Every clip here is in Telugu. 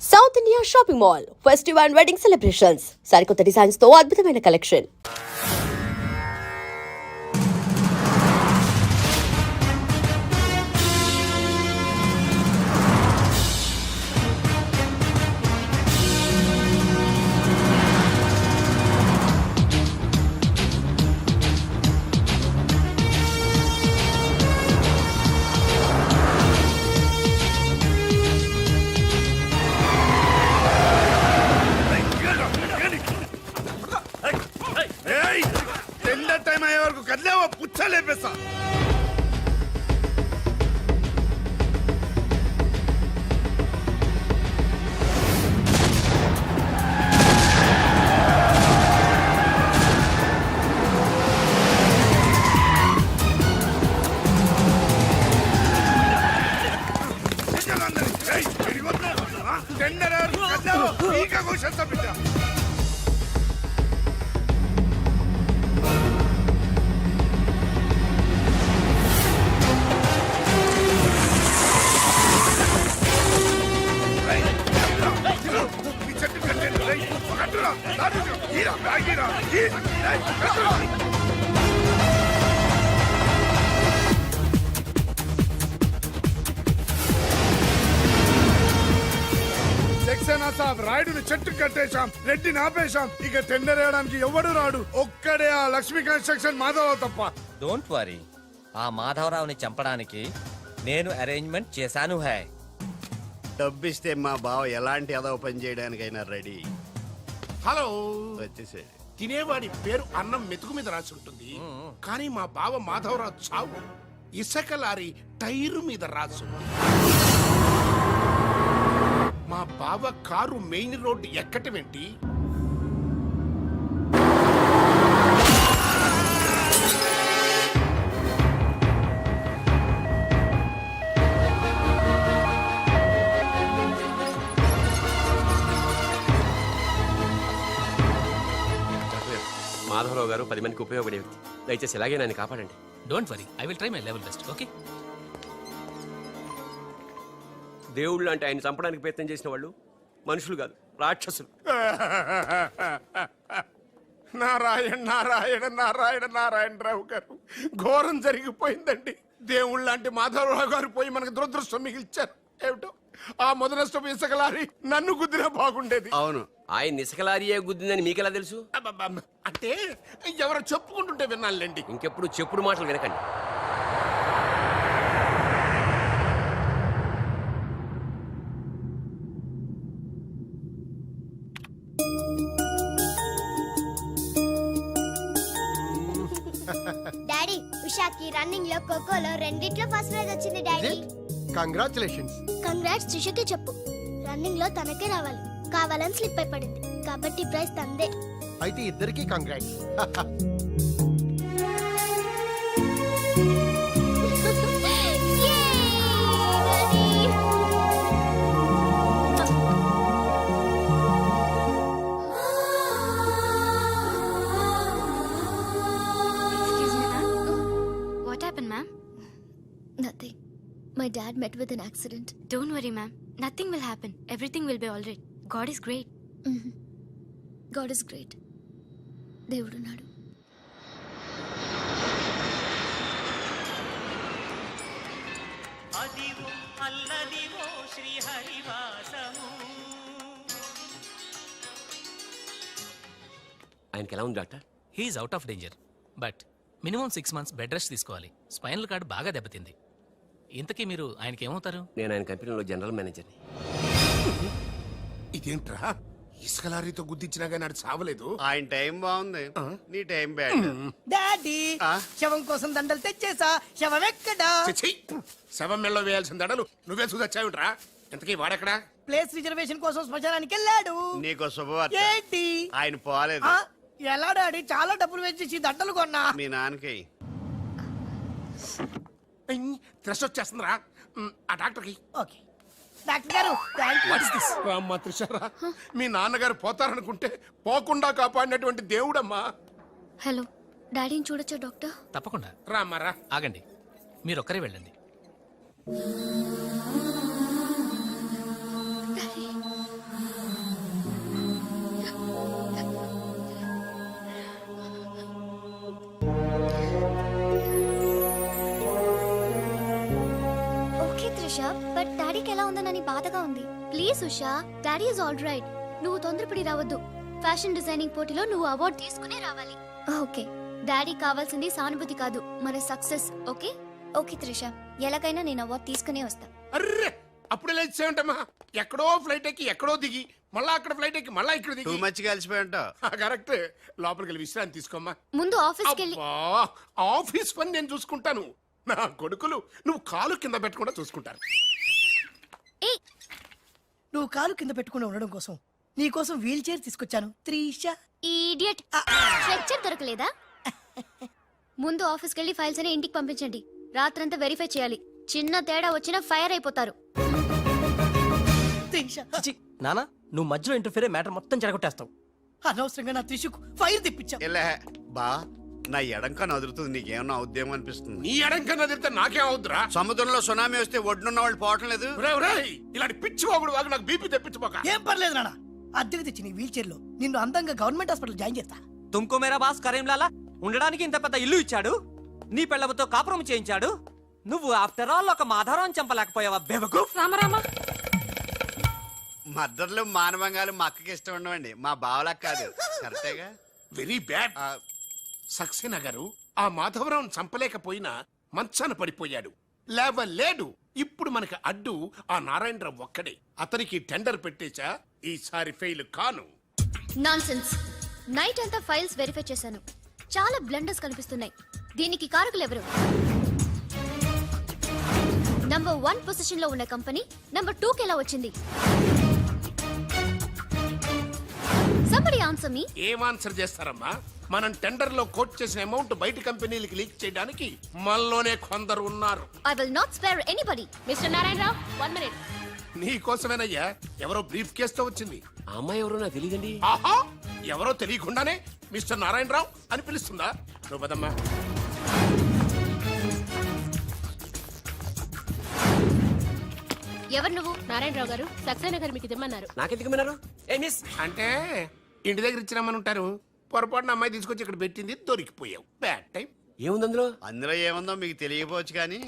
South India shopping mall festival and wedding celebrations సరికొత్త డిజైన్స్ తో అద్భుతమైన కలెక్షన్. టైం అయ్యే వరకు కదిలేవా పుచ్చలేపేస్తా. టెండర్ వరకు కదిలేవా ఈక కూర్చొస్తా బిడ్డ. సక్సేనా సాబ్ రాయుడుని చెట్టు కట్టేశాం, రెడ్డిని ఆపేశాం. ఇక టెండర్ వేయడానికి ఎవడు రాడు, ఒక్కడే ఆ లక్ష్మీ కన్స్ట్రక్షన్ మాధవరావు తప్ప. డోంట్ వరీ, ఆ మాధవరావుని చంపడానికి నేను అరేంజ్మెంట్ చేశాను. హై డబ్బిస్తే మా బావ ఎలాంటి అదవ పని చేయడానికైనా రెడీ. హలో, వచ్చేసాడు. తినేవాడి పేరు అన్నం మెతుకు మీద రాసి ఉంటుంది, కానీ మా బావ మాధవరావు చావు ఇసుక లారీ టైరు మీద రాసు. మా బావ కారు మెయిన్ రోడ్డు ఎక్కటమేంటి? మాధవరావు గారు 10 మందికి ఉపయోగపడే వ్యక్తి. దయచేసి ఇలాగే నన్ను కాపాడండి. Don't worry, I will try my level best. Okay. దేవుళ్ళు అంటే ఆయన చంపడానికి ప్రయత్నం చేసిన వాళ్ళు మనుషులు కాదు, రాక్షసులు. నారాయణ నారాయణ నారాయణ నారాయణరావు గారు, ఘోరం జరిగిపోయిందండి. దేవుళ్ళు లాంటి మాధవరావు గారు పోయి మనకు దురదృష్టం మిగిల్చారు. ఏమిటో ఆ మొదలష్టం ఇసుకలారి నన్ను గుద్దినా బాగుండేది. అవును, ఆయన ఇసుకలారియే గుద్దిందని మీకెలా తెలుసు? అబ్బబ్బబ్బ. అంటే ఎవరో చెప్పుకుంటుంటే విన్నానులేండి. ఇంకెప్పుడు చెప్పుడు మాటలు వినకండి. డాడీ, ఉషాకి రన్నింగ్ లో ఖోఖోలో రెండిట్లో ఫస్ట్ ప్రైజ్ వచ్చింది డాడీ. కంగ్రాచులేషన్స్. కంగ్రాట్స్ త్రిషకి చెప్పు. రన్నింగ్ లో తనకే రావాలి, కావాలని స్లిప్ అయి పడింది కాబట్టి ప్రైజ్ తందే. అయితే ఇద్దరికి congrats. What happened, ma'am? Nothing. My dad met with an accident. Don't worry, ma'am. Nothing will happen. Everything will be all right. God is great. God is great. దేవుడున్నాడు. ఆయనకి ఎలా ఉంది doctor? He's out of danger, but minimum 6 months bed rest తీసుకోవాలి. స్పైనల్ కార్డ్ బాగా దెబ్బతింది. ఇంతకీ మీరు ఆయనకి ఏమవుతారు? నేను ఆయన కంపెనీలో జనరల్ మేనేజర్ని. ఇదేంట్రా, ఇసుక లారీతో గుద్దించినా కానీ అది చావలేదు. ఆయన టైం బాగుంది, నీ టైం బ్యాడ్. డాడీ, శవం కోసం దండలు తెచ్చేసా. శవం ఎక్కడా? చిచ్చి, శవం మెళ్ళలో వేయాల్సిన దడలు నువ్వే చూదొచ్చావుట్రా. ఎంతకీ వాడెక్కడా? ప్లేస్ రిజర్వేషన్ కోసం శ్మశానానికి వెళ్ళాడు. నీకు శుభవార్త, ఏంటి? ఆయన పోలేదు. ఆ, ఎలా డాడీ? చాలా డబ్బులు వెచ్చేసి దండలు కొన్నా. మీ నాన్నకి థ్రెష్ వచ్చేస్తుందిరా. ఆ డాక్టర్కి. ఓకే డాక్టర్ గారు, థ్యాంక్ యూ. రామ్మా త్రిషారా, మీ నాన్నగారు పోతారనుకుంటే పోకుండా కాపాడినటువంటి దేవుడమ్మా. హలో, డాడీని చూడొచ్చా డాక్టర్? తప్పకుండా. రామ్మారా. ఆగండి, మీరు ఒక్కరే వెళ్ళండి. పాతగా ఉంది. Please Usha, daddy is all right. నువ్వు తొందరపడి రావద్దు. ఫ్యాషన్ డిజైనింగ్ పోటీలో నువ్వు అవార్డు తీసుకునే రావాలి. ఓకే డాడీ కావాల్సింది సానుభూతి కాదు, మన సక్సెస్. ఓకే? ఓకే త్రిష, ఎలాగైనా నేను అవార్డు తీసుకునే వస్తా. అర్రే అప్పుడే లేచేమంటమ్మా, ఎక్కడో ఫ్లైట్ ఎక్కి ఎక్కడో దిగి మళ్ళా అక్కడ ఫ్లైట్ ఎక్కి మళ్ళా ఇక్కడ టూ దిగి మచ్ కలిసిపోయి ఉంటావు. కరెక్ట్. లోపలికి వెళ్ళి విశ్రాంతి తీసుకోమ్మా. ముందు ఆఫీస్కి వెళ్ళి అబ్బా, ఆఫీస్ పని నేను చూసుకుంటాను. నా కొడుకులు నువ్వు కాలు కింద పెట్టకుండా చూసుకుంటారు. నువ్వు కాలు కింద పెట్టుకుని ఉండడం కోసం నీ కోసం వీల్ చైర్ తీసుకొచ్చాను త్రిష. ఇడియట్. స్ట్రెచ్చర్ దొరకలేదా? ముందు ఆఫీస్కి వెళ్ళి ఫైల్స్ అని ఇంటికి పంపించండి. రాత్రంతా వెరిఫై చేయాలి. చిన్న తేడా వచ్చినా ఫైర్ అయిపోతారు. త్రిష, నానా నువ్వు మధ్యలో ఇంటర్ఫియర్ మ్యాటర్ మొత్తం చెడగొట్టేస్తావు. అనవసరంగా నా త్రిషకు ఫైర్ తెప్పించావు. ఎలా బా నా ఎడంకా నదురుతుంది, నీకేమన్నా ఉద్యమం అనిపిస్తుంది? నీ ఎడంకన్నా తిరిగితే నాకేం అవుద్దురా? సముద్రంలో సునామీ వస్తే ఒడ్డున్న వాళ్ళు పోవటం లేదు. ఇలాంటి పిచ్చి వాగుడు వాగు నాకు బీపీ తెప్పించుకోక. ఏం పర్లేదు నాన్న, అద్దెకి తెచ్చి నీ వీల్ చైర్ లో నిన్ను అందంగా గవర్నమెంట్ హాస్పిటల్ జాయిన్ చేస్తా. తుమ్కో మేరా బాస్ కరీంలాలా ఉండడానికి ఇంత పెద్ద ఇల్లు ఇచ్చాడు, నీ పెళ్ళబతో కాపురం చేయించాడు. నువ్వు ఆఫ్టర్ ఆల్ ఒక మాధారం చంపలేకపోయావా బెవకు? మద్దర్లు మానవంగాలు మా అక్కకి ఇష్టం ఉండవండి, మా బావలకు కాదు. కరెక్టేగా? Very bad. సక్సేనా గారు ఆ మాధవరావును చంపలేకపోయినా మంచాన పడిపోయాడు, లేవలేడు. ఇప్పుడు మనకి అడ్డు ఆ నారాయణరావు ఒక్కడే. అతనికి టెండర్ పెట్టేచా, ఈసారి ఫెయిల్ కాను. నాన్సెన్స్. నైట్ అంతా ఫైల్స్ వెరిఫై చేశాను. చాలా బ్లండర్స్ కనిపిస్తున్నాయి. దీనికి కారకులు ఎవరు? నంబర్ 1 పొజిషన్ లో ఉన్న కంపెనీ నంబర్ 2 కి ఎలా వచ్చింది? Somebody answer me. ఏం ఆన్సర్ చేస్తారమ్మా? మనం టెండర్ లో కోట్ చేసిన అమౌంట్ బయట కంపెనీలకి లీక్ చేయడానికి మనలోనే కొందరు ఉన్నారు. I will not spare anybody. Mr. Narayanrao, 1 minute. నీ కోసమేనయ్యా. ఎవరో బ్రీఫ్ కేసుతో వచ్చింది. ఆ అమ్మాయి ఎవరో నాకు తెలియదండి. ఆహా, ఎవరో తెలియకుండానే మిస్టర్ నారాయణరావు అని పిలుస్తుందా? నువ్వు పదమ్మా. ఎవరు నువ్వు? నారాయణరావు గారు సక్సేనా గారు మీకు తెమ్మన్నారు. నాకెందుకు విన్నారు? ఏ మిస్, అంటే ఇంటి దగ్గర ఇచ్చినామని ఉంటారు. పొరపాటున అమ్మాయి తీసుకొచ్చి ఇక్కడ పెట్టింది, దొరికిపోయావు. Bad time. ఏముంది అందులో? అందులో ఏముందో మీకు తెలియకపోవచ్చు, కానీ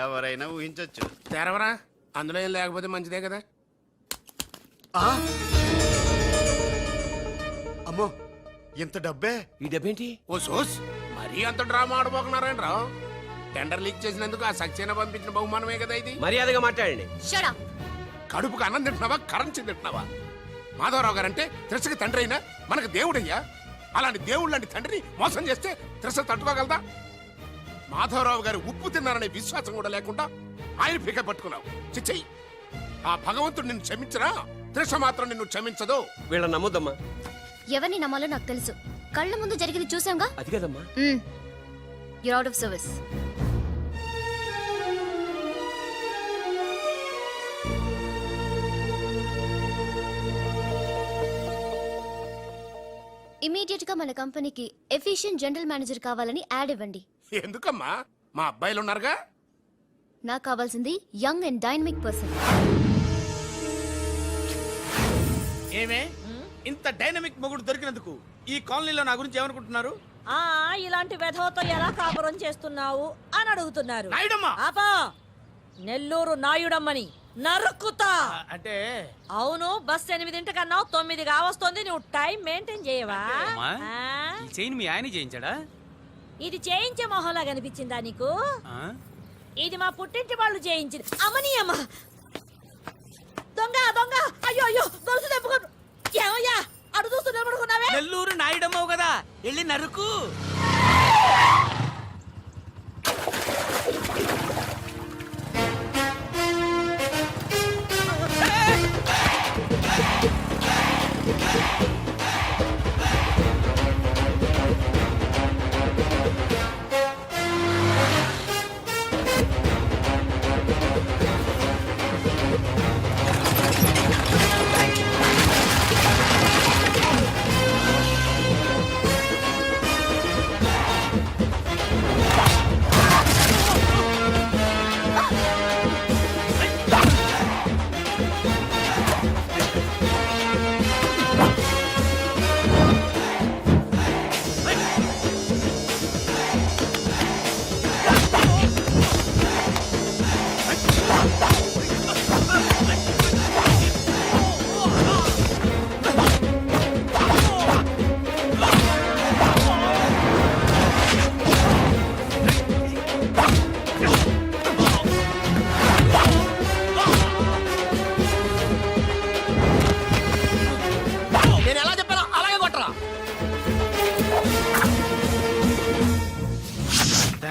ఎవరైనా ఊహించొచ్చు. తెరవరా, అందులో ఏం లేకపోతే మంచిదే కదా. అమ్మో, ఇంత డబ్బే? ఈ డబ్బేంటి? ఓ సోస్, మరీ అంత డ్రామా ఆడబోకు నారాయణరావు. టెండర్ లీక్ చేసినందుకు ఆ సక్సేనా పంపించిన బహుమానమే కదా ఇది. మర్యాదగా మాట్లాడండి. Shut up. కడుపుకు అన్నం తింటున్నావా, కరెన్సీ తింటున్నావా? మాధవరావు గారంటే త్రిసకి తండ్రి అయినా మనకు దేవుడయ్యా. అలాంటి దేవుడు లాంటి తండ్రిని మోసం చేస్తే త్రిస తట్టుకోగలదా? మాధవరావు గారు ఉప్పు తిన్నారనే విశ్వాసం కూడా లేకుండా ఆయన పీక పట్టుకున్నావు. చిచ్చయ్యి, ఆ భగవంతుడు నిన్ను క్షమించరా? త్రిస మాత్రం నిన్ను క్షమించదు. వీళ్ళని నమ్మొద్దమ్మా. ఎవరిని నమ్మాలో నాకు తెలుసు. కళ్ళ ముందు జరిగింది చూసాంగా. అది కదమ్మా. You're out of service. Immediate గా మన కంపెనీకి ఎఫిషియెంట్ జనరల్ మేనేజర్ కావాలని యాడ్ ఇవ్వండి. ఎందుకమ్మా? మా అబ్బాయిలు ఉన్నారుగా. నాకు కావాల్సింది యంగ్ అండ్ డైనమిక్ పర్సన్. ఏమే ఇంత డైనమిక్ మొగుడు దొరికినందుకు ఈ కాలనీలో నా గురించి ఏమనుకుంటున్నారు? ఇలాంటి వెధవతో ఎలా కాపురం చేస్తున్నావు అని అడుగుతున్నారు. నాయుడమ్మా! ఆపా, నెల్లూరు నాయుడమ్మని నరుక్కుతా. అంటే అవును, బస్ 8:00 9 కావస్తుంది. నువ్వు టైం మెయింటైన్ చేయవా? అమ్మా, ఆ? ఈ చైన్ మీ ఆయన చేయించాడా? ఇది చేయించే మొహంలా కనిపించిందా నీకు? ఇది మా పుట్టింటి వాళ్ళు చేయించింది. అమ్మని అమ్మ, దొంగ దొంగ, అయ్యో అయ్యో, గొలుసు తెప్పుకో. ఏమయ్యా అడు చూస్తూ నిలబడుకున్నావే? నెల్లూరు నాయుడమ్మవు కదా, వెళ్ళి నరుకు.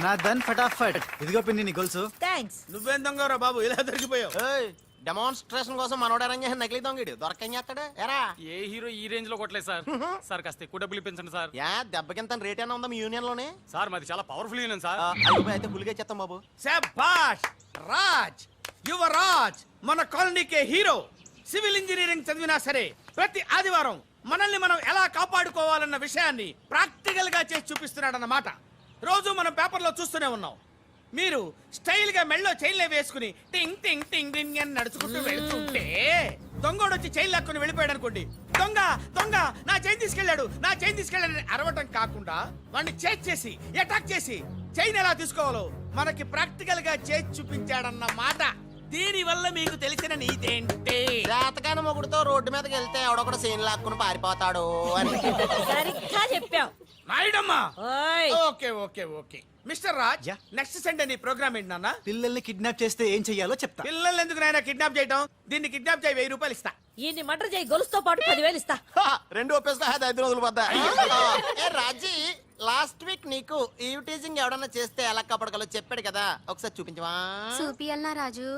ధనాధన్ ఫటాఫట్ ఇదిగో పిన్ని నీ గొలుసు. థ్యాంక్స్. నువ్వేం దొంగరా బాబు ఇలా దొరికిపోయావు? డెమాన్స్ట్రేషన్ కోసం మనోడు అరేంజ్ నకిలీ దొంగడు దొరకని చేస్తాడు ఎరా. ఏ హీరో ఈ రేంజ్ లో కొట్టలేదు సార్. సార్ కాస్త ఎక్కువ డబ్బులు ఇప్పించండి సార్. యా దెబ్బకింత రేట్ అయినా ఉందా మీ యూనియన్ లోనే? సార్ మాది చాలా పవర్ఫుల్ యూనియన్ సార్. అయితే ఫుల్గా చేస్తాం బాబు. శభాష్ రాజ్, యువరాజ్, మన కాలనీకే హీరో. సివిల్ ఇంజనీరింగ్ చదివినా సరే ప్రతి ఆదివారం మనల్ని మనం ఎలా కాపాడుకోవాలన్న విషయాన్ని ప్రాక్టికల్ గా చేసి చూపిస్తున్నాడన్నమాట. రోజు మనం పేపర్లో చూస్తూనే ఉన్నాం. మీరు స్టైల్ గా మెళ్ళో చైన్లే వేసుకుని టింగ్ టింగ్ టింగ్ టింగ్ అని నడుచుకుంటూ వెళ్తుంటే దొంగోడు వచ్చి చైన్ లాక్కుని వెళ్ళిపోయాడు అనుకోండి. దొంగ దొంగ నా చైన్ తీసుకెళ్ళాడు, నా చైన్ తీసుకెళ్ళాడు అరవటం కాకుండా వాడిని చేజ్ చేసి అటాక్ చేసి చైన్ ఎలా తీసుకోవాలో మనకి ప్రాక్టికల్ గా చేసి చూపించాడన్న మాట. దీని వల్ల మీకు తెలిసిన నీతేంటి? జాతకాన మొగుడుతో రోడ్డు మీదకి వెళ్తే ఎవడొకడు సీన్ లాక్కుని పారిపోతాడు అని. సరిగ్గా చెప్పావు. నాయుడమ్మా. ఓయ్. Okay okay okay mister Raj, next Sunday నీ ప్రోగ్రామ్ ఏంటి నాన్న? పిల్లల్ని కిడ్నాప్ చేస్తే ఏం చెయ్యాలో చెప్తా. పిల్లల్ని ఎందుకు నాయన కిడ్నాప్ చేయడం? దీన్ని కిడ్నాప్ చేయి, 1000 రూపాయలు ఇస్తా. ఈయన్ని మటర్ చేయి, గొలుసుతో పాటు 10,000 ఇస్తా. రెండు ఒప్పేస్తా 5 రోజులు పడ్డా. ఏ రాజీ, లాస్ట్ వీక్ నీకు ఈవ్ టీజింగ్ ఎవడన్నా చేస్తే ఎలా కాపాడగలో చెప్పాడు కదా, ఒకసారి చూపించవా? చూపియల్నా రాజు?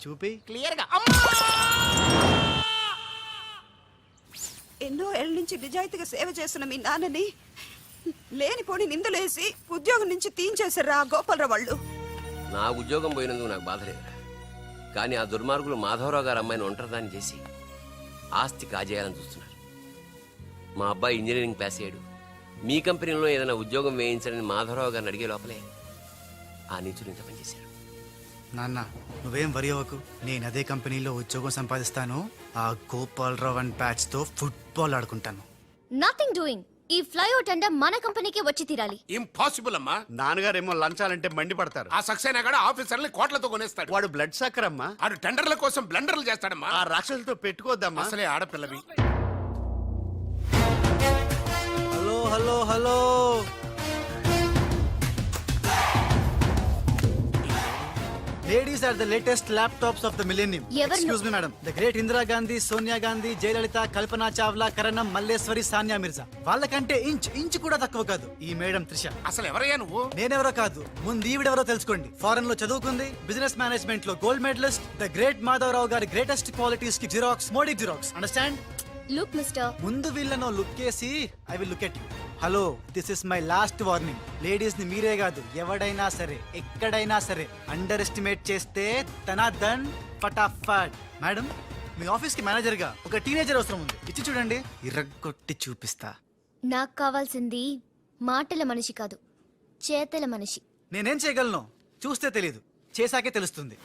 చూపి క్లియర్ గా. ఎన్నో ఏళ్ళ నుంచి నిజాయితీగా సేవ చేస్తున్న మీ నాన్నని లేనిపోని నిందలేసి ఉద్యోగం నుంచి తీయించేశారు ఆ గోపాలరావు వాళ్ళు. నా ఉద్యోగం పోయినందుకు నాకు బాధ లేదురా, కానీ ఆ దుర్మార్గులు మాధవరావు గారు అమ్మాయిని ఒంటరిదాన్ని చేసి ఆస్తి కాజేయాలని చూస్తున్నారు. మా అబ్బాయి ఇంజనీరింగ్ పాస్ అయ్యాడు, మీ కంపెనీలో ఏదైనా ఉద్యోగం వేయించాలని మాధవరావు గారిని అడిగే లోపలే ఆ నీచులు ఇంత పనిచేశారు. నాన్న నువ్వేం వరి అవ్వకు, నేను అదే కంపెనీలో ఉద్యోగం సంపాదిస్తాను. ఆ గోపాలరావు అండ్ బ్యాచ్ తో ఫుట్బాల్ ఆడుకుంటాను. Nothing doing. ఈ ఫ్లైఓవర్ టెండర్ మన కంపెనీకి వచ్చి తీరాలి. ఇంపాసిబుల్ అమ్మా. నాన్నగారేమో లంచాలంటే మండిపడతారు. ఆ సక్సేనా కూడా ఆఫీసర్ని కోట్లతో కొనేస్తాడు. వాడు బ్లడ్ సక్కర్ అమ్మా. ఆడు టెండర్ల కోసం బ్లండర్లు చేస్తాడమ్మా. ఆ రాక్షసులతో పెట్టుకోద్దమ్మా. అసలే ఆడపిల్లవి. Hello hello hello, ladies are the latest laptops of the millennium. ఎవరు? Excuse me madam. The great Indira Gandhi, Sonia Gandhi, Jayalalitha, Kalpana Chawla, Karanam, Malleswari, Sania Mirza. వాళ్ళకంటే ఇంచ్ కూడా తక్కువ కాదు ఈ మేడం త్రిష. అసలు ఎవరయ్యా నువ్వు? నేనెవరో కాదు, ముందు ఈవిడెవరో తెలుసుకోండి. ఫారెన్ లో చదువుకుంది, బిజినెస్ మేనేజ్మెంట్ లో gold medalist. The great Madhavarao గారి గ్రేటెస్ట్ క్వాలిటీస్ కి xerox, Modi xerox. Understand? Look mister, ముందు వీళ్ళను లుక్ చేసి I will look at you. Hello, this is my last warning. Ladies ని మీరే కాదు, ఎవడైనా సరే ఎక్కడైనా సరే అండర్ ఎస్టిమేట్ చేస్తే ధనాధన్ ఫటాఫట్. మేడం, మీ ఆఫీస్ కి మేనేజర్ గా ఒక టీనేజర్ అవసరం ఉంది. ఇచ్చి చూడండి, ఇరగొట్టి చూపిస్తా. నాకు కావాల్సింది మాటల మనిషి కాదు, చేతల మనిషి. నేనేం చేయగలను చూస్తే తెలీదు, చేశాకే తెలుస్తుంది.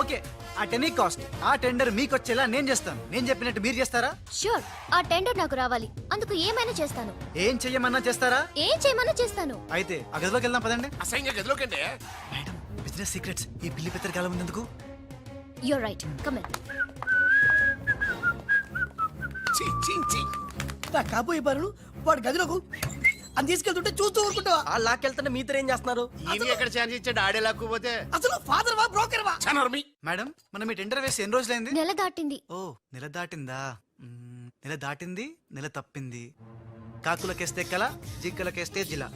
ఓకే, ఆ టెనీ కాస్ట్, ఆ టెండర్ మీకు వచ్చేలా నేను చేస్తాను. నేను చెప్పినట్టు మీరు చేస్తారా? ష్యూర్, ఆ టెండర్ నాకు రావాలి. అందుకు ఏమైనా చేస్తాను. ఏం చెయ్యమన్నా చేస్తారా? ఏం చేయమన్నా చేస్తాను. అయితే ఆ గదిలోకి వెళ్దాం పదండి. అసహ్యంగా గదిలోకండి. మేడం, బిజినెస్ సీక్రెట్స్ ఈ పిల్లి పెద్దరి కాలం ముందుకు. You're right, come in. కాబోయే బారులు వాడు గదిలోకు అని తీసుకెళ్తుంటే చూస్తూ ఊరుకుంటావా? ఆ లాక్కెళ్తుంటే మీతో ఏం చేస్తున్నారు? ఈయన ఎక్కడ ఛాన్స్ ఇచ్చాడు? ఆడే లాక్కుపోతే. అసలు ఫాదర్ వా బ్రోకర్ వా? మేడం, మనం ఈ టెండర్ వేసి ఎన్ని రోజులైంది? నెల దాటింది. ఓ, నెల దాటిందా? నెల దాటింది, నెల తప్పింది. కాకులకేస్తే కల, జింకలకేస్తే జిల,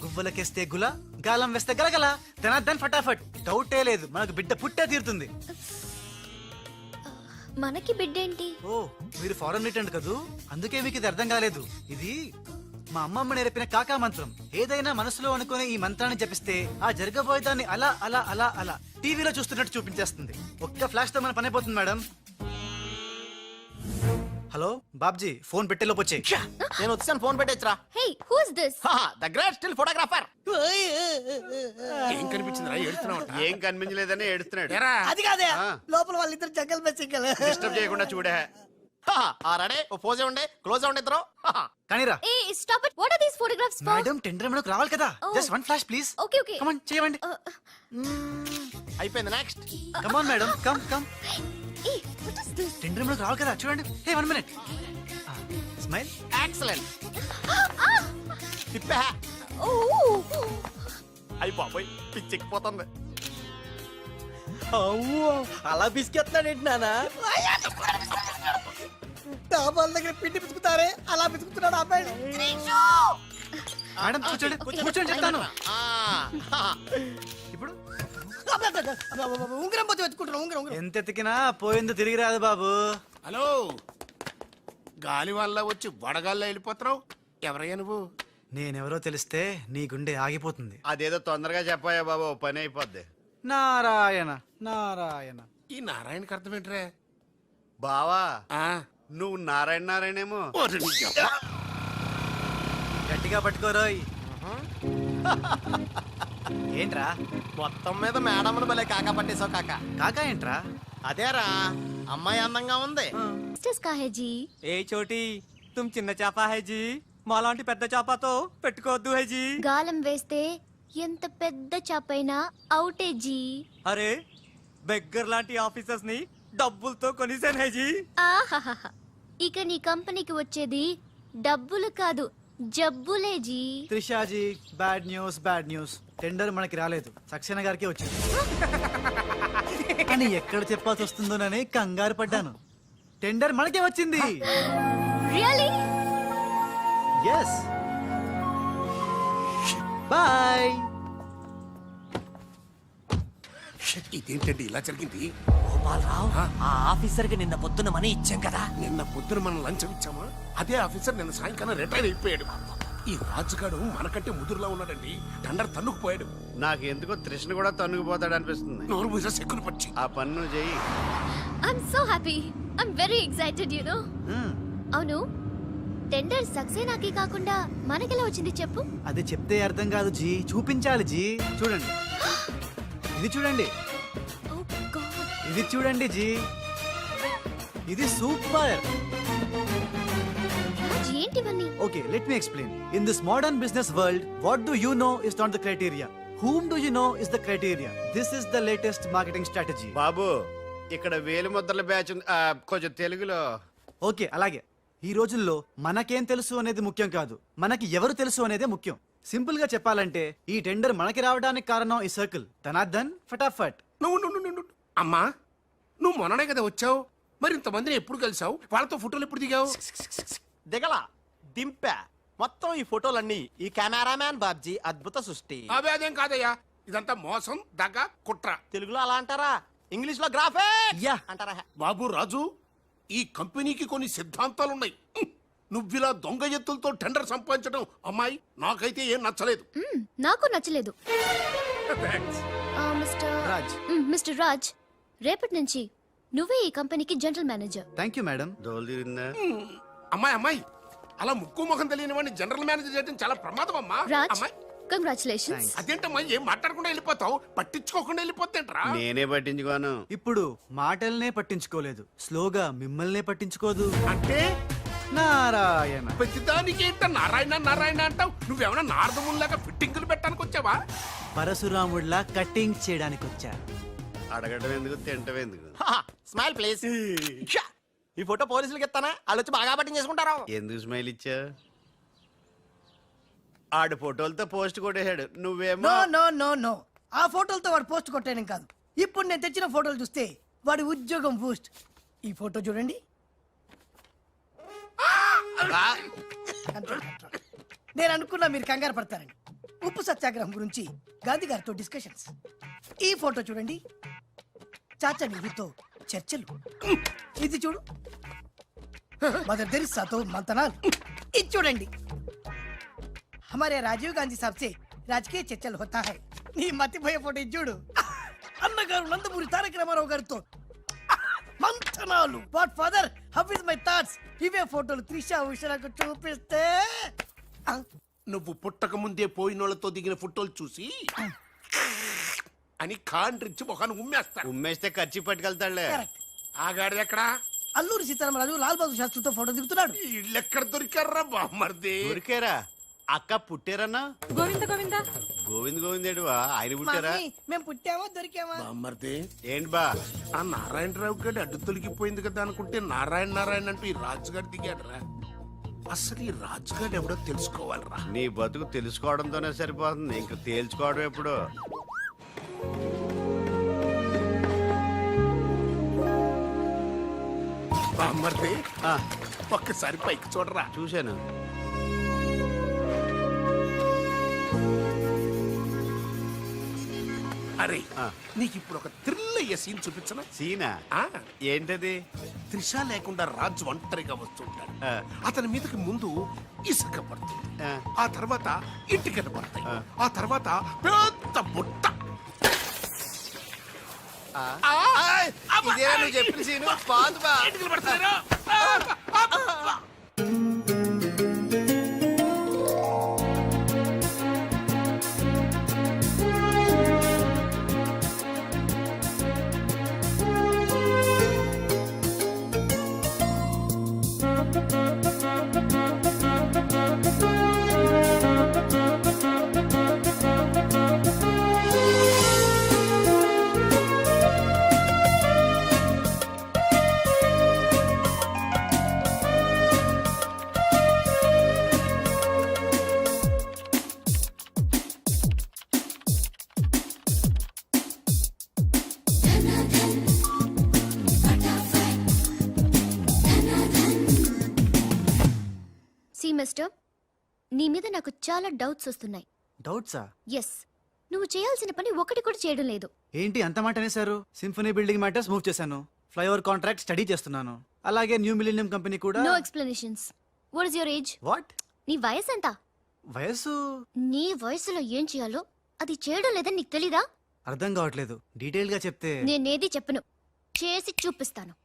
గువ్వలకేస్తే గుల, గాలం వేస్తే గలగల. ధనాధన్ ఫటాఫట్. డౌటే లేదు, మనకు బిడ్డ పుట్టే తీరుతుంది. మనకి బిడ్డేంటి? ఓ, మీరు ఫారెన్ రిటర్న్ కదూ, అందుకే మీకు ఇది అర్థం కాలేదు. ఇది మా అమ్మమ్మ నేర్పిన కాకా మంత్రం. ఏదైనా మనసులో అనుకుని ఈ మంత్రాన్ని జపిస్తే ఆ జరగబోయే దాన్ని అలా అలా అలా అలా టీవీలో చూస్తున్నట్టు చూపించేస్తుంది. ఒక్క ఫ్లాష్ తో మన పని అయిపోతుంది మేడం. హలో బాబ్జీ, ఫోన్ పెట్టేలోపు వచ్చే. నేను వచ్చాను, ఫోన్ పెట్టేచ్చరా. Hey, who is this? The great still photographer. ఏం కనిపించిందిరా? ఏడుస్తున్నావు? ఏం కనిపించలేదని ఏడుస్తున్నాడు. అది కాదే, లోపల వాళ్ళిద్దరు జంగల్ బస్ సింగల్. డిస్టర్బ్ చేయకుండా చూడే. రెడీ, ఓ పోజే ఉండే, క్లోజ్ ఉండే ఇద్దరు. కానీరా. Hey stop it. What are these photographs for? Madam, tender మనకు రావాలి కదా. Just one flash please. Okay okay. Come on, చేయండి. అయిపోయింది, next. Come on madam, come come. Hey, what is this? Tender మనకు రావాలి కదా, చూడండి. Hey, 1 minute. స్మైల్. ఎక్సలెంట్. తిప్పా. ఓ, అయిపోయి పిచ్చెక్కిపోతుంది. అలా బిస్కెత్తాడేంటి నానా? డాబాల దగ్గర పిండి పిసుకుతారే అలా పిసుకుతున్నాడు అబ్బాయి. మేడం కూర్చోండి కూర్చోండి చెప్తాను ఇప్పుడు ఉంగరం పోతే వెతుకుంటున్నా ఉంగరం ఎంత ఎతికినా పోయిందో తిరిగి రాదు బాబు. హలో, గాలి వల్ల వచ్చి వడగాల్లో వెళ్ళిపోతున్నావు. ఎవరయ్యా నువ్వు? నేనెవరో తెలిస్తే నీ గుండె ఆగిపోతుంది. అదేదో తొందరగా చెప్పాయా బాబు, ఓ పని అయిపోద్ది. నారాయణ నారాయణ. ఈ నారాయణకి అర్థం ఏంట్రా? బావా ఆ, నువ్వు నారాయణ నారాయణేమో. ఓరి నీ యబ్బ. గట్టిగా పట్టుకోరోయ్. ఏంట్రా మొత్తం మీద మేడం భలే కాకా పట్టేశావు కాక. కాకా ఏంట్రా? అదేరా అమ్మాయి అందంగా ఉంది. Sisters का है जी ఏ చోటి తుమ్ చిన్న చేప హై జీ, మాలాంటి పెద్ద చేపతో పెట్టుకోవద్దు హై జీ. గాలం వేస్తే ఎంత పెద్ద చాపైనా అవుటే జీ. అరే బెగ్గర్ లాంటి ఆఫీసర్స్ ని డబ్బులతో కొనిసాను హై జీ. ఆహాహాహా. ఇక నీ కంపెనీకి వచ్చేది డబ్బులు కాదు, జబ్బులే జీ. Trisha ji bad news. టెండర్ మనకి రాలేదు, సక్సేనా గారికి వచ్చింది. కానీ ఎక్కడ చెప్పాల్సి వస్తుందోనని కంగారు పడ్డాను. టెండర్ మనకే వచ్చింది. రియలీ? ఎస్. బాయ్. షిట్, ఇదేంటండి ఇలా జరిగింది? గోపాలరావు, ఆ ఆఫీసర్ కి నిన్న పొద్దున మనీ ఇచ్చాం కదా. నిన్న పొద్దున మనం లంచం ఇచ్చామా? అదే ఆఫీసర్ నిన్న సాయంకాలం రిటైర్ అయిపోయాడు. ఈ రాజుగాడు మనకంటే ముదురులా ఉన్నాడండి. టండర్ తన్నుకుపోయాడు. నాకెందుకో తృష్ణ కూడా తన్నుకుపోతాడు అనిపిస్తుంది. నోరు పూజ సెక్కులు పచ్చి. ఆ పన్ను నువ్వు చెయ్యి. I'm so happy. I'm very excited, you know. అవును, టెండర్ సక్సేనాకి కాకుండా మనకెలా వచ్చింది చెప్పు? అది చెప్తే అర్థం కాదు జీ, చూపించాలి జీ. చూడండి, ఇది చూడండి, Oh God. ఇది చూడండి జీ, ఇది సూపర్. రాజ్, ఏంటివన్నీ? Okay, let me explain. In this modern business world, what do you know is not the criteria. Whom do you know is the criteria. This is the latest marketing strategy. బాబు, ఇక్కడ వేలు ముద్రల బ్యాచ్ ఉంది. కొంచెం తెలుగులో. ఓకే, అలాగే. ఈ రోజుల్లో మనకేం తెలుసు అనేది ముఖ్యం కాదు, మనకి ఎవరు తెలుసు అనేదే ముఖ్యం. సింపుల్ గా చెప్పాలంటే ఈ టెండర్ మనకి రావడానికి కారణం ఈ సర్కిల్. ధనార్దన్ ఫటాఫట్. నువ్వు అమ్మా, నువ్వు మొన్ననే కదా వచ్చావు. మరి ఇంతమందిని ఎప్పుడు కలిసావు? వాళ్ళతో ఫోటోలు ఎప్పుడు దిగావు? దిగల దింపా. మొత్తం ఈ ఫోటోలన్నీ ఈ కెమెరామ్యాన్ బాబ్జీ అద్భుత సృష్టి. అవే అదేం కాదయ్యా, ఇదంతా మోసం, దగ్గ, కుట్ర. తెలుగులో అలా అంటారా? ఇంగ్లీష్ లో గ్రాఫే యా అంటారా? బాబు రాజు, ఈ కంపెనీకి కొన్ని సిద్ధాంతాలున్నాయి. నువ్విలా దొంగ ఎత్తులతో టెండర్ సంపాదించడం అమ్మాయి నాకైతే ఏం నచ్చలేదు. నాకు నచ్చలేదు. Thanks. రాజ్. మిస్టర్ రాజ్, రేపటి నుంచి నువ్వే ఈ కంపెనీకి general manager. Thank you madam. దోలు తిరిందా? అమ్మాయి అలా ముక్కు ముఖం తెలియని వాడిని జనరల్ మేనేజర్ చేయడం చాలా ప్రమాదం అమ్మా. రాజ్, అమ్మాయి, కంగ్రాచులేషన్స్. అదేంటమ్మా ఏం మాట్లాడకుండా వెళ్ళిపోతావు? పట్టించుకోకుండా వెళ్ళిపోతేంట్రా? నేనే పట్టించుకోను. ఇప్పుడు మాటల్నే పట్టించుకోలేదు, స్లోగా మిమ్మల్నే పట్టించుకోదు. అంటే నారాయణ. ప్రతిదానికి ఏంట నారాయణ నారాయణ అంటావు? నువ్వేమన్నా నారదముల్లాగా ఫిట్టింగులు పెట్టడానికి వచ్చావా? పరశురాముడిలా కటింగ్ చేయడానికి వచ్చా. అడగడం ఎందుకు, తింటం ఎందుకు? Smile please. ఈ ఫోటో పోలీసులకి ఇస్తానా? వాళ్ళు వచ్చి బాగా పట్టింగ్ చేసుకుంటారు. ఎందుకు స్మైల్ ఇచ్చా? ఆడు ఫోటోలతో పోస్ట్ కొట్టేశాడు, నువ్వేమో. నో ఆ ఫోటోలతో వాడు పోస్ట్ కొట్టేయడం కాదు. ఇప్పుడు నేను తెచ్చిన ఫోటోలు చూస్తే వాడి ఉద్యోగం బూస్ట్. ఈ ఫోటో చూడండి. నేను అనుకున్నా మీరు కంగారు పడతారని. ఉప్పు సత్యాగ్రహం గురించి గాంధీ గారితో డిస్కషన్స్. ఈ ఫోటో చూడండి, చాచా నెహ్రూతో చర్చలు. ఇది చూడు, మదర్ తెరిసాతో మంతనాలు. ఇది చూడండి, हमारे राजीव गांधी साहब से राजकीय चर्चल होता है. నీ మతిపోయే ఫోటో ఇది చూడు, అన్నగారు నందమూరి తారక రామారావు గారితో మంతనాలు. What father, how is my thoughts. ఇవే ఫోటోలు త్రిషా ఉషలకు చూపిస్తే నువ్వు పుట్టక ముందే పోయినోళ్లతో దిగిన ఫోటోలు చూసి అని కాండ్రించి మొహాన్ని ఉమ్మేస్తాను. ఉమ్మేస్తే ఖర్చు పట్టుకెళ్తాడులే. ఆగాడు ఎక్కడా? అల్లూరి సీతారామరాజు లాల్ బహదూర్ శాస్త్రితో ఫోటో దిగుతున్నాడు. ఇల్లు ఎక్కడ దొరికారా బామ్మర్ది? ఊరికేరా అక్క పుట్టారన్నా? గోవింద గోవింద గోవింద్ ఏడువా? ఆయన పుట్టారా? మేము పుట్టామా దొరికామా? బామ్మర్ది, ఏంటి బా? ఆ నారాయణరావు గారి అడ్డు తొలగిపోయింది కదా అనుకుంటే నారాయణ అంటూ ఈ రాజుగారు దిగాడురా. అసలు ఈ రాజుగారు ఎవడో తెలుసుకోవాలరా. నీ బతుకు తెలుసుకోవడంతోనే సరిపోతుంది, ఇంక తేల్చుకోవడం ఎప్పుడు? అరే నీకు ఇప్పుడు ఒక థ్రిల్ అయ్యే సీన్ చూపించనా? సీనా ఆ, ఏంటది? త్రిష లేకుండా రాజు ఒంటరిగా వస్తుంటాడు. అతని మీదకి ముందు ఇసుక పడుతుంది, ఆ తర్వాత ఇటుకలు పడతాయి, ఆ తర్వాత పెద్ద బుట్ట. ఇదేనా నువ్వు చెప్పిన సీను? బాగుంది బా. ఇటుకలు పడతాయిరా. సి మిస్టర్, నీ మీద నాకు చాలా డౌట్స్ వస్తున్నాయి. డౌట్సా? ఎస్, నువ్వు చేయాల్సిన పని ఒకటి కూడా చేయడం లేదు. ఏంటి అంత మాట అనేసారు? సింఫనీ బిల్డింగ్ మ్యాటర్స్ మూవ్ చేశాను, ఫ్లైఓవర్ కాంట్రాక్ట్ స్టడీ చేస్తున్నాను, అలాగే న్యూ మిలీనియం కంపెనీ కూడా. No explanations. What is your age? What? నీ వయసు ఎంత? వయసు నీ వయసులో ఏం చేయాలో అది చేయడం లేదని నీకు తెలీదా? అర్థం కావట్లేదు, డీటెయిల్ గా చెప్తే. నేనేది చెప్పను, చేసి చూపిస్తాను.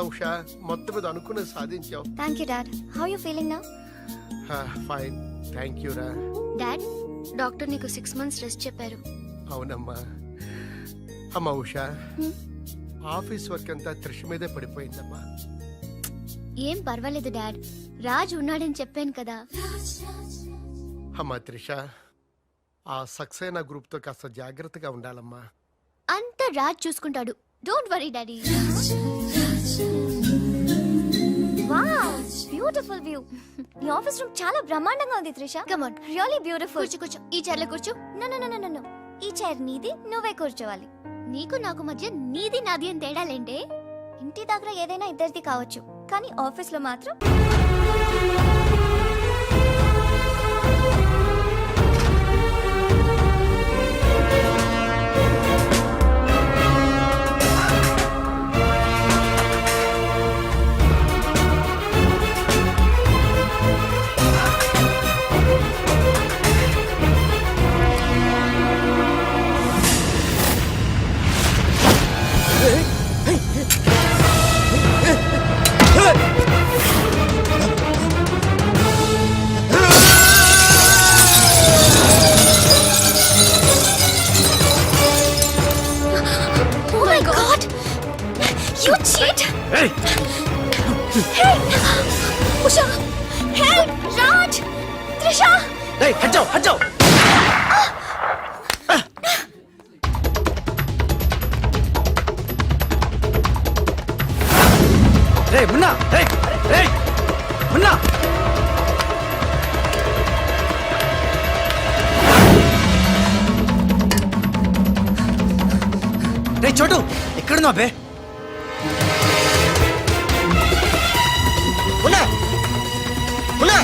ఉషా, మొత్తం మీద అనుకున్నది సాధించావు. Thank you dad. How you feeling now? Fine, thank you రా. డాడ్, డాక్టర్ నీకు 6 months రెస్ట్ చెప్పారు. అవునమ్మా. అమ్మా ఉషా, ఆఫీస్ వర్క్ అంతా త్రిష మీదే పడిపోయిందమ్మా. ఏం పర్వాలేదు డాడ్, రాజ్ ఉన్నాడని చెప్పాను కదా. అమ్మా త్రిష, ఆ సక్సేనా గ్రూప్ తో కాస్త జాగ్రత్తగా ఉండాలమ్మా. అంతా రాజ్ చూసుకుంటాడు, don't worry daddy. Wow, beautiful view. ఈ ఆఫీస్ రూమ్ చాలా బ్రహ్మాండంగా ఉంది Trisha. Come on, really beautiful. కూర్చో కూర్చో, ఈ చైర్ లో కూర్చో. No no no no no, ఈ చైర్ నీది, నువ్వే కూర్చోవాలి. నీకు నాకు మధ్య నీది నాది అని తేడాలేంటే? ఇంటి దగ్గర ఏదైనా ఇద్దరిది కావచ్చు, కానీ ఆఫీస్ లో మాత్రం. Oh my God! You cheat! Hey! Hey! Usha! Help! Raj! Trisha! Hey, हट जाओ, हट जाओ. Hey, Munna! Hey! Hey! Munna! రే చోటు, ఎక్కడున్నావు బే? మున్నా! మున్నా!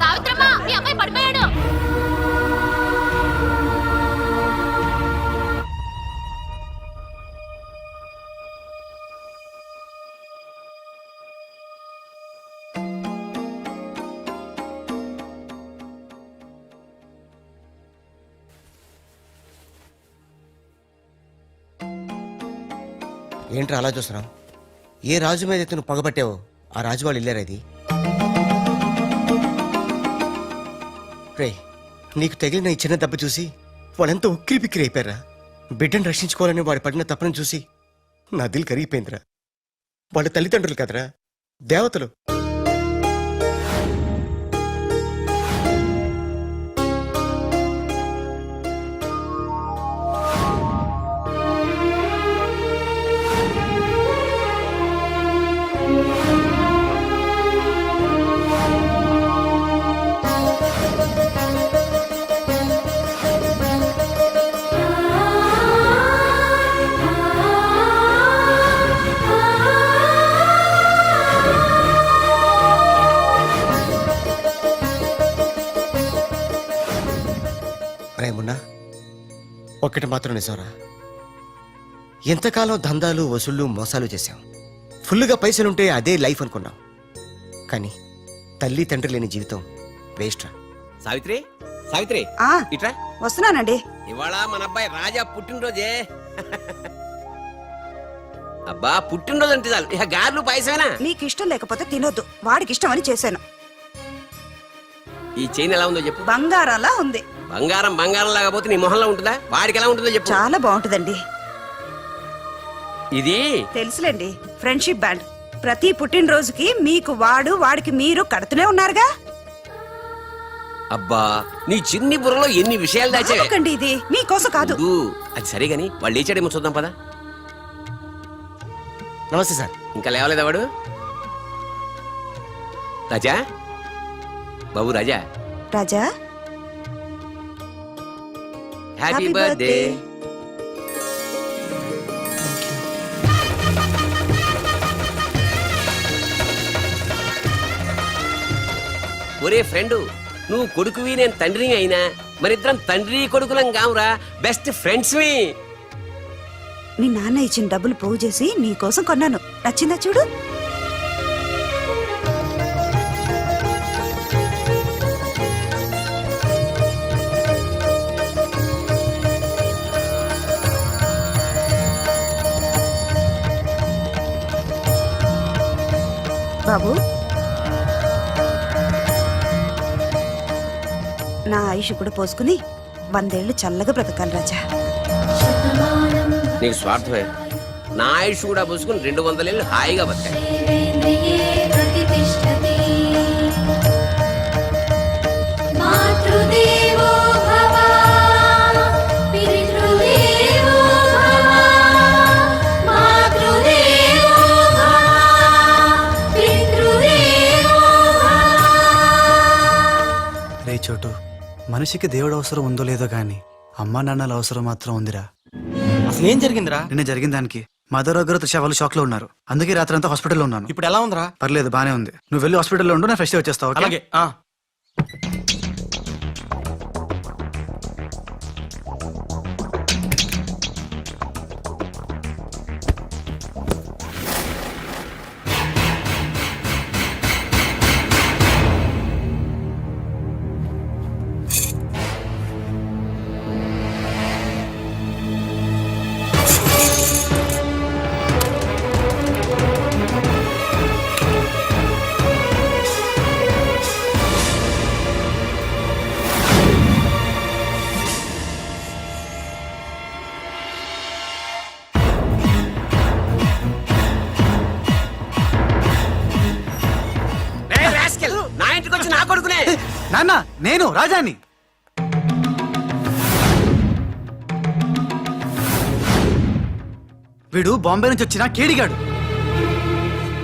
సావిత్రమ్మ, మీ అబ్బాయి పడిపోయాడు. ఏంట్రా అలా చూస్తున్నావు? ఏ రాజు మీద అయితే నువ్వు పగబట్టావో ఆ రాజు వాళ్ళు ఇల్లారా ఇది? రే, నీకు తగిలిన ఈ చిన్న దెబ్బ చూసి వాళ్ళెంత ఉక్కిరి బిక్కిరి అయిపోయారా. బిడ్డను రక్షించుకోవాలని వాడు పడిన తప్పని చూసి నా దిల్ కరిగిపోయిందిరా. వాళ్ళ తల్లిదండ్రులు కదరా, దేవతలు. టైం ఉన్నా ఒక్కటి మాత్రం నిజంరా, ఎంతకాలం దందాలు వసూళ్ళు మోసాలు చేశాం. ఫుల్గా పైసలుంటే అదే లైఫ్ అనుకున్నాం. కానీ తల్లి తండ్రి లేని జీవితం వేస్ట్ రా. సావిత్రి, సావిత్రి, ఆ ఇట్రా. వస్తున్నానండి. ఇవాళ మన అబ్బాయి రాజా పుట్టినరోజే. అబ్బా, పుట్టినరోజు అంటే చాలు ఇక గార్లు పాయసమేనా? నీకు ఇష్టం లేకపోతే తినొద్దు, వాడికి ఇష్టం అని చేశాను. ఈ చైన్ ఎలా ఉందో చెప్పు. బంగారంలా ఉంది. బంగారం బంగారం లాగా పోతే నీ మొహంలో ఉంటుందా? వాడికి ఎలా ఉంటుందో చెప్పు. చాలా బాగుంటుందండి. ఇది తెలుసులేండి, ఫ్రెండ్షిప్ బ్యాండ్. ప్రతి పుట్టినరోజుకి మీకు వాడు, వాడికి మీరు కడుతూనే ఉన్నారుగా. అబ్బా, నీ చిన్ని బుర్రలో ఎన్ని విషయాలు దాచే. ఎందుకండి ఇది మీకోసం కాదు. అది సరే గాని వాళ్ళు లేచాడేమో చూద్దాం పదా. నమస్తే సార్. ఇంకా లేవలేదా వాడు? రాజా, బాబు రాజా. రాజా, హ్యాపీ బర్త్డే. ఒరే ఫ్రెండు, నువ్వు కొడుకువి నేను తండ్రిని అయినా మరిద్దరం తండ్రి కొడుకులం కావురా, బెస్ట్ ఫ్రెండ్స్. మీ నాన్న ఇచ్చిన డబ్బులు పోగు చేసి నీకోసం కొన్నాను. నచ్చిందా చూడు. బాబు, నా ఆయుష్ కూడా పోసుకుని 100 ఏళ్ళు చల్లగా బ్రతకాలి రాజా. నీకు స్వార్థమే. నా ఆయుష్ కూడా పోసుకుని 200 ఏళ్ళు హాయిగా బతకాలి. రే చోటు, మనిషికి దేవుడు అవసరం ఉందో లేదో గాని అమ్మా నాన్నల అవసరం మాత్రం ఉందిరా. అసలు ఏం జరిగిందిరా? నిన్న జరిగిన దానికి మదర్ దగ్గర త్రిష వాళ్ళు షాక్ లో ఉన్నారు. అందుకే రాత్రి అంతా హాస్పిటల్లో ఉన్నాను. ఇప్పుడు ఎలా ఉందిరా? పర్లేదు, బానే ఉంది. నువ్వు వెళ్ళి హాస్పిటల్లో ఉండు, నేను ఫ్రెష్ వచ్చేస్తావు. అలాగే. నా ఇంటికి వచ్చి నా కొడుకునే. నాన్న, నేను రాజాని. వీడు బాంబే నుంచి వచ్చిన కేడిగాడు.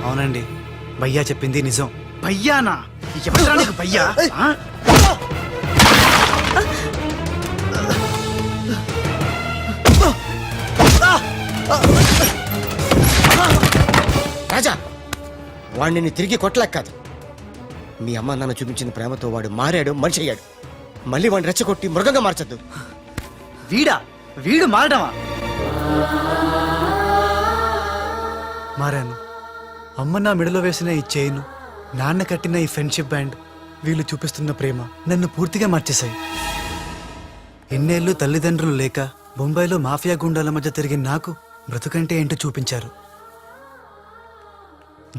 అవునండి, భయ్యా చెప్పింది నిజం. భయ్యానా? ఎవరా నీకు భయ్యా? ఆ? రాజా, వాడిని తిరిగి కొట్టలేక కాదు, మీ అమ్మ నాన్న చూపించిన ప్రేమతో వాడు మారాడు, మనిషి అయ్యాడు. మళ్ళీ వాడిని రెచ్చగొట్టి మృగంగా మార్చద్దు. వీడు మారడమా? మారాను. అమ్మ నా మెడలో వేసిన ఈ చైను, నాన్న కట్టిన ఈ ఫ్రెండ్షిప్ బ్యాండ్, వీళ్ళు చూపిస్తున్న ప్రేమ నన్ను పూర్తిగా మార్చేశాయి. ఎన్నేళ్ళు తల్లిదండ్రులు లేక బొంబాయిలో మాఫియా గుండాల మధ్య తిరిగిన నాకు బ్రతుకంటే ఏంటో చూపించారు.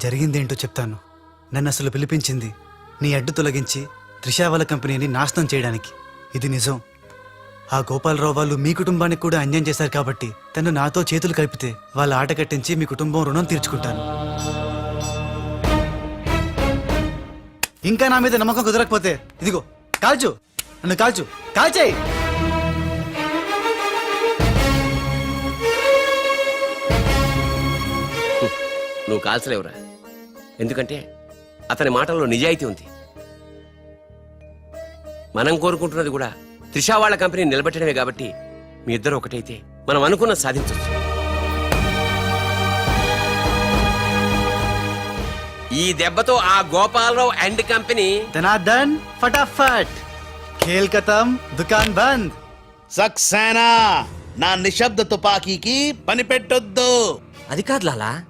జరిగిందేంటో చెప్తాను. నన్ను అసలు పిలిపించింది నీ అడ్డు తొలగించి త్రిషా వాళ్ళ కంపెనీని నాశనం చేయడానికి. ఇది నిజం. ఆ గోపాలరావు వాళ్ళు మీ కుటుంబానికి కూడా అన్యాయం చేశారు కాబట్టి తను నాతో చేతులు కలిపితే వాళ్ళ ఆట కట్టించి మీ కుటుంబం రుణం తీర్చుకుంటాను. ఇంకా నా మీద నమ్మకం కుదరకపోతే ఇదిగో కాల్చు, నన్ను కాల్చు, కాల్చేయి. నువ్వు కాల్చలేవురా, ఎందుకంటే అతని మాటల్లో నిజాయితీ ఉంది. మనం కోరుకుంటున్నది కూడా త్రిషా వాళ్ళ కంపెనీ నిలబెట్టడమే కాబట్టి మీ ఇద్దరు ఒకటైతే మనం అనుకున్న సాధించవచ్చు. ఈ దెబ్బతో ఆ గోపాలరావు అండ్ కంపెనీ ధనార్దన్ ఫటాఫట్, ఖేల్ ఖతం, దుకాన్ బంద్. సక్సేనా నా నిశ్శబ్ద తుపాకీకి పని పెట్టొద్దు. అది కాదు లాలా